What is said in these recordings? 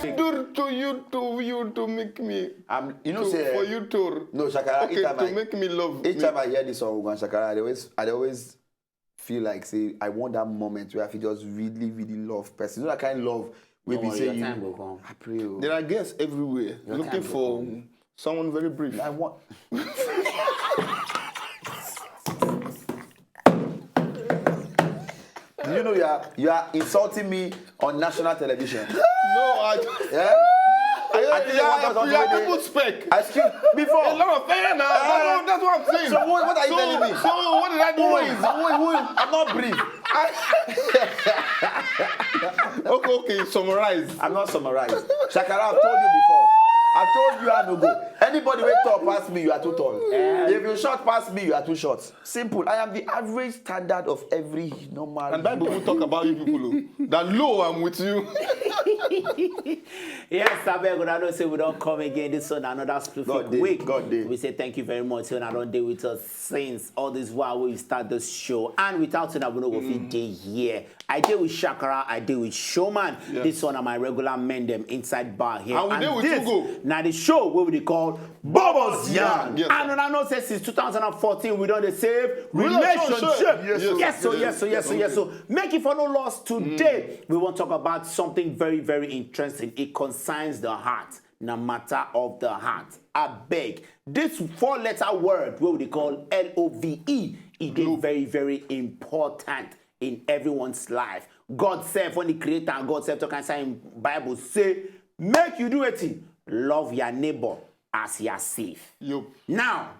Do to you to make me. You know, say for you to. No, Shakara. Okay, to make me love. Each time I hear this song, Shakara, I always feel like say I want that moment where I feel just really, really love person. You know that kind of love where we say you. I pray. There are girls everywhere looking for someone very brief. I want. Do you know you are insulting me on national television? No, Yeah? people spec. Excuse before. A lot of things now. That's what I'm saying. So what are you telling me? So what did I do wrong? Who is? I'm not brief. Okay, summarize. I'm not summarized. Shakara, I've told you before. I told you I no go. Anybody wait tall past me, you are too tall. If you short past me, you are too short. Simple. I am the average standard of every normal. And Bible will talk about you people. That low, I'm with you. Yes, I don't say we don't come again. This one another specific week. God day. We say thank you very much. So I don't deal with us since all this while we start this show. And without saying that we know what day here. I deal with Shakara, I deal with Showman. Yes. This one are my regular men them inside bar here. And we deal with Hugo. Now the show what we call BOBOS Yarn. Yes, and I know since 2014 we done the same relationship. Yes. So make it for no loss today. We want to talk about something very, very interesting. It concerns the heart. No matter of the heart. I beg. This 4-letter word, what we call LOVE, it is very, very important in everyone's life. God said, when the creator and God said, to can say in Bible, say, make you do it. Love your neighbor as yourself. Yep. Now,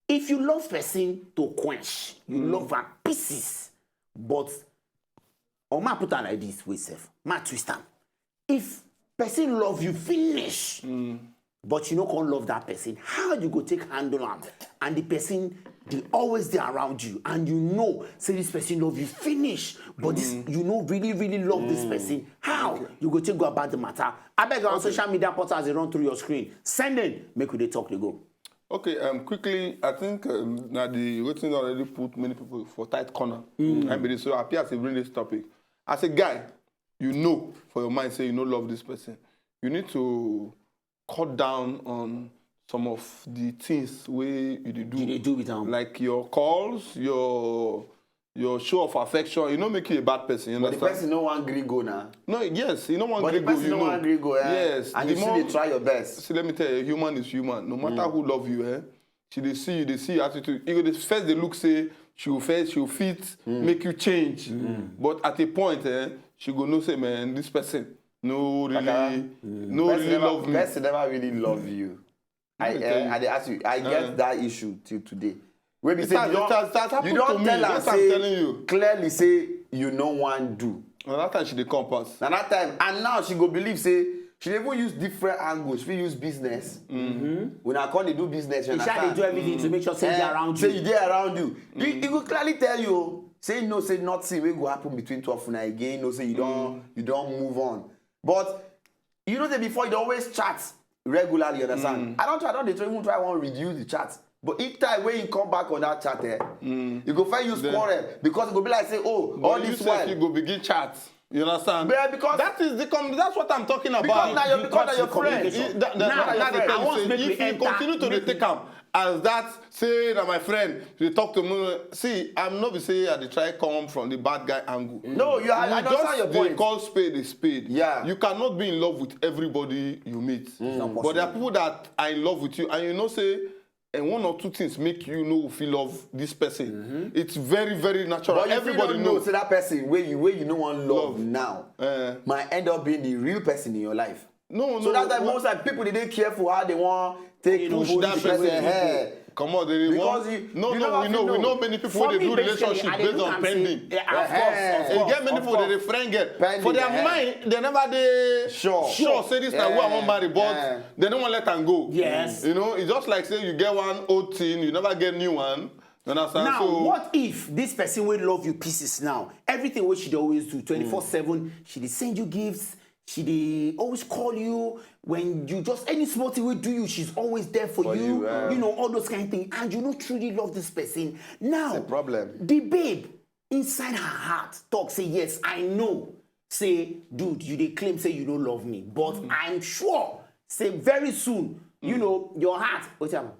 if you love person to quench, you love her pieces. But, or ma put her like this way, self. Ma twist am. If person love you, finish. But you no can't love that person. How you go take handle am? And the person, they always there around you. And you know, say this person love you, finish. But this, you know, really, really love this person. How? You go take go about the matter. I beg on social media portals, they run through your screen. Send in, make we they talk, they go. Okay, quickly, I think now the waiting already put many people for tight corner. And so I appear to bring this topic. As a guy, you know for your mind, say you don't love this person. You need to cut down on some of the things where you do with them. Like your calls, your show of affection. You don't make you a bad person. You understand? But the person no one agree go now. No, yes, you don't want but to go. But the person no one agree go. Yes, and you still try your best. See, let me tell you, human is human. No matter who love you, they see your attitude. You know, first they look say she will fit, make you change. But at a point, she go no say, man, this person no really love me. Person never really love you. I ask you, I get that issue till today. When we say you don't tell her, say clearly say you no one do. And that time she dey compass. And that time, and now she go believe say she even use different angles. She use business. When I call they do business, you understand? They do everything to make sure say they around you. Say they around you. He will clearly tell you. Say no, say nothing will go happen between 12 and again. No, say you don't move on. But you know that before you always chat regularly, you understand? I don't even try to reduce the chat. But each time when you come back on that chat, you go find use quarrel because it go be like say, oh, all this while you go begin chat. You understand? Yeah, because that's what I'm talking about. Because your friend. If you continue to take him as that, say that my friend, they talk to me. See, I'm not be say they try come from the bad guy angle. No, I understand your point. They call spade a spade. Yeah. You cannot be in love with everybody you meet. But there are people that are in love with you, and you know say. And one or two things make you know feel love this person. It's very, very natural. But everybody knows so that person where you know one love now might end up being the real person in your life. So that's why most like people they dey careful how they want take push that person. Come on, they because we know many people who they do relationship based on pending. Of course. You get many people that they friend get. For their mind, they never they sure say this now who I want marry, but they don't want to let them go. Yes. You know, it's just like say you get one old thing, you never get new one. You understand? Now, what if this person will love you pieces now? Everything what she always do, 24/7, she dey send you gifts. She dey always call you when you just any small thing will do you. She's always there for you. You know all those kind of things, and you don't truly love this person. Now, it's a problem. The babe inside her heart talk say yes, I know say, dude, you dey claim say you don't love me, but I'm sure say very soon, you know, your heart. What's up?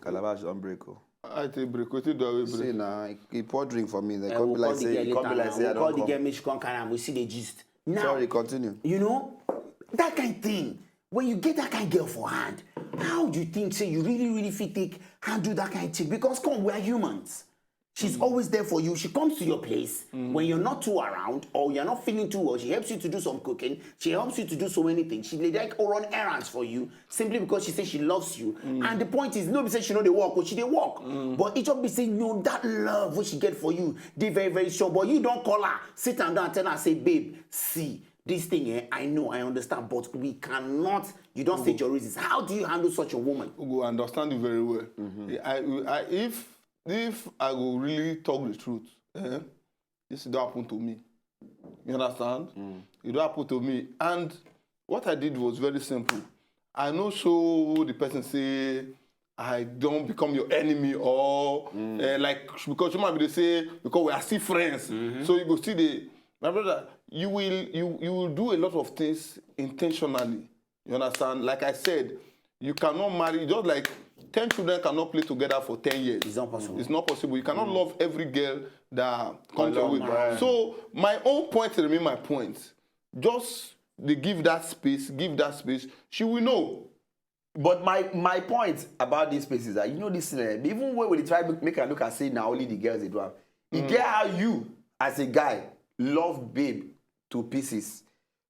Calabash don't break. I take break. What you do? Break. See now, he pour drink for me. They We'll come be like call the say, girl come be later like now. say I We'll call don't the girl, come. make she come carry am. We see the gist. Now, Sorry, continue. you know, that kind of thing, when you get that kind of girl for hand, how do you think, say, you really fit take handle that kind of thing? Because, come, we are humans. She's always there for you. She comes to your place when you're not too around or you're not feeling too well. She helps you to do some cooking. She helps you to do so many things. She like run errands for you simply because she says she loves you. And the point is, nobody says she know they walk, but she they walk. But each of be saying, no, that love what she get for you, they very, very sure. But you don't call her, sit down and tell her, say, babe, see, this thing, I know, I understand, but we cannot, you don't state your reasons. How do you handle such a woman? Ugo, I understand you very well. If I will really talk the truth, this don't happen to me. You understand? It don't happen to me. And what I did was very simple. I know so the person say, I don't become your enemy or like, because you might be say, because we are still friends. So you go see my brother, you will do a lot of things intentionally. You understand? Like I said, you cannot marry, just like 10 children cannot play together for 10 years. It's not possible. It's not possible. You cannot love every girl that comes your way. Right. So my own point remain my point. Just they give that space, she will know. But my point about this space is that, you know, this even when they try to make a look and say now only the girls they do have, you get how you, as a guy, love babe to pieces,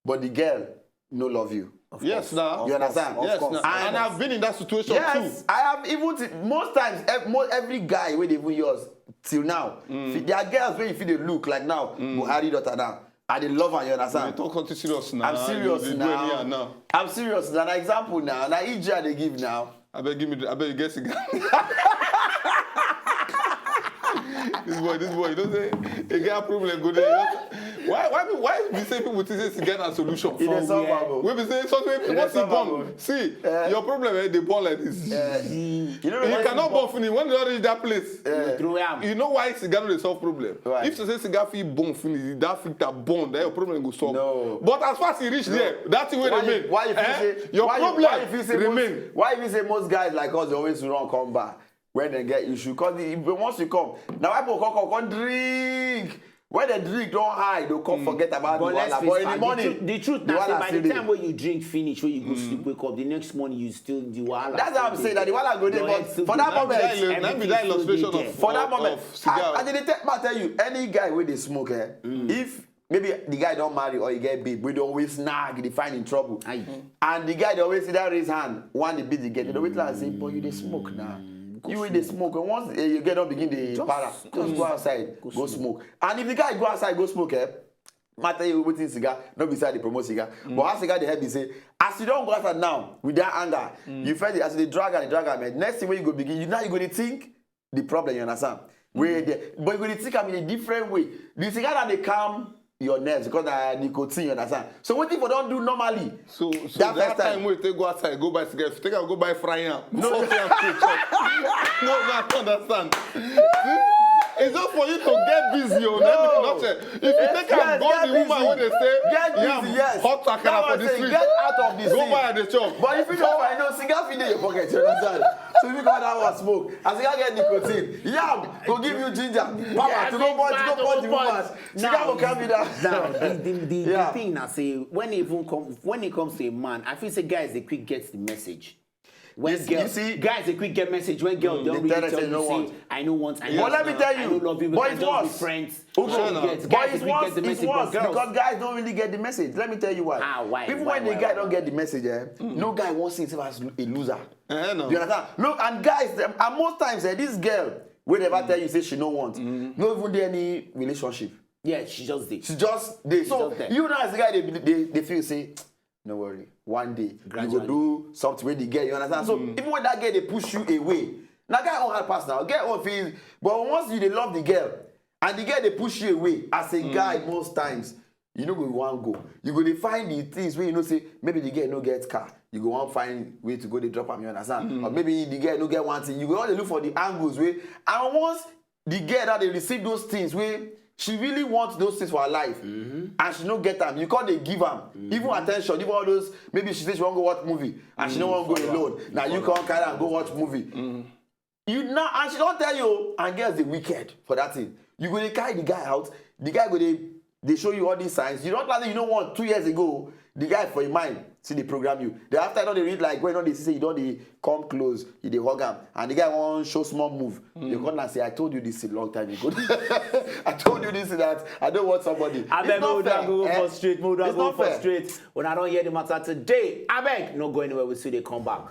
but the girl no love you. Yes, now. You understand? Yes, now. And I've been in that situation too. I have even most times every guy when they even yours till now. There are girls when you feel they look like now, Buhari daughter now. I they love her, you understand? Don't come to serious now. I'm serious now. I'm serious. An example now. Now each year they give now. I bet you get cigar. This boy, you don't say he get a problem go there. Why we say people think say get a solution? It is solvable. We be say something once you born. See, your problem is they born like this. You know You cannot born finish when you don't reach that place. Through him. You know why cigar no dey solve problem? Right. If you say cigar fit born finish, that filter born, then your problem go solve. No. But as far as you reach there, that thing will remain. Why you feel say your problem remain? Why you say most guys like us they always run come back when they get issue? Because once you come, now people come drink. When they drink don't hide, they'll come forget about the wahala. But in the morning, the truth now, by the time when you drink finish, when you go sleep, wake up, the next morning you still the wahala. That's how I'm saying that the wahala go there. But for that moment, that be that illustration of for that moment, cigar. I tell you, any guy where they smoke, if maybe the guy don't marry or he get big, we don't always snag, they find in trouble. And the guy they always see that raise hand, one they beat the get, they always like say, boy, you they smoke now. You will they smoke, and once you get up begin the para, just go outside, go smoke. And if the guy go outside, go smoke, matter you waiting cigar, not beside the promote cigar. But as cigar they help me say, as you don't go outside now with that anger, you feel it as the drag man. Next thing when you go begin, you go to think the problem, you understand? Where but you go to think in a different way. The cigar that they calm your nerves because nicotine, you understand? So what if you don't do normally? So that time when you go outside, go buy cigarettes, take out, go buy frying. No, I don't understand. It's just for you to get busy. No. If you take out go the woman when they say, yes. hot takara for the street, get out of the go scene. buy at the shop. But if you don't find no cigar fit in your pocket, you understand? So if you go that one smoke, as cigar get nicotine, go give you ginger, power to go punch the woman. Cigar will carry that. Now, the thing I say, when it comes to a man, I feel say guys they quick get the message. When you see, guys they quick get message when girls don't really tell you say, I know once. But let me tell you, I don't love you, but it's just be worse. friends. But it's worse because guys don't really get the message. Let me tell you why. Why? Even when the guy don't get the message, no guy wants to see himself as a loser. No. You understand? Look, and guys, and most times this girl, will never tell you say she don't want, no even there any relationship. Yeah, she just did. She just did. So just you know as the guy they feel say, no worry, one day gradually you go do something with the girl, you understand? So even when that girl they push you away, now guy on her pass now, girl on feel, but once you they love the girl and the girl they push you away, as a guy most times, you know go want go. You go they find the things where you know say maybe the girl no get car, you go want find way to go they drop am, you understand? Or maybe the girl no get one thing, you go want to look for the angles way, and once the girl that they receive those things where she really wants those things for her life, and she no get them. You can't they give them even attention, even all those. Maybe she says she want to go watch movie and she don't want to go alone. Now you can't carry and go watch movie. You now and she don't tell you. And girls the wicked for that thing. You go to carry the guy out. The guy go they show you all these signs. You don't like you know what 2 years ago. The guy for your mind, see they program you. Then after you know they read like when they say you don't they come close, you they hug him, and the guy want show small move. They come and say, I told you this a long time ago. I told you this that I don't want somebody. I beg no go for straight, It's not fair. When I don't hear the matter today, I beg no go anywhere. We see they come back.